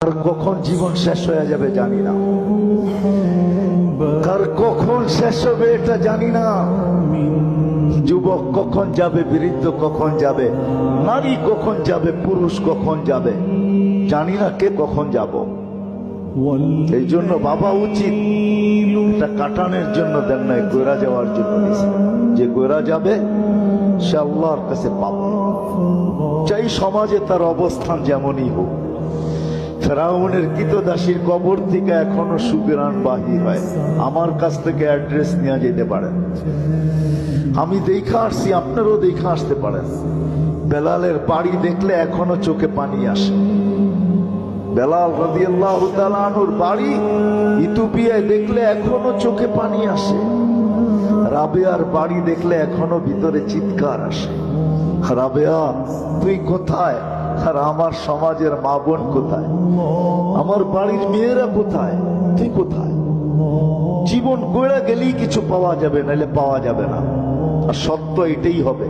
আর কখন জীবন শেষ হয়ে যাবে জানি না, কার কখন শেষ হবে এটা জানি না। যুবক কখন যাবে, বৃদ্ধ কখন যাবে, নারী কখন যাবে, পুরুষ কখন যাবে জানি না, কে কখন যাব। এই জন্য বাবা উচিত এটা কাটানোর জন্য দেন নাই, গোরা যাওয়ার জন্য দিয়েছে। যে গোরা যাবে সে আল্লাহর কাছে পাবে, চাই সমাজে তার অবস্থান যেমনই হোক। ফেরাউনের কৃতদাসীর কবর থেকে এখনো সুগ্রাণ বাহির হয়। আমার কাছ থেকে অ্যাড্রেস নিয়ে যেতে পারেন, আমি দেখা আসছি, আপনারও দেখা আসতে পারেন। বেলালের বাড়ি দেখলে এখনো চোখে পানি আসে। বেলাল রাদিয়াল্লাহু তাআলা আনহুর বাড়ি ইথিওপিয়ায় দেখলে এখনো চোখে পানি আসে। রাবেয়ার বাড়ি দেখলে এখনো ভিতরে চিৎকার আসে, রাবেয়া তুই কোথায়? আর আমার সমাজের মা বোন কোথায়? আমার বাড়ির মেয়েরা কোথায়? তুই কোথায়? জীবন গড়ে গেলেই কিছু পাওয়া যাবে, নাহলে পাওয়া যাবে না। আর সত্য এটাই হবে।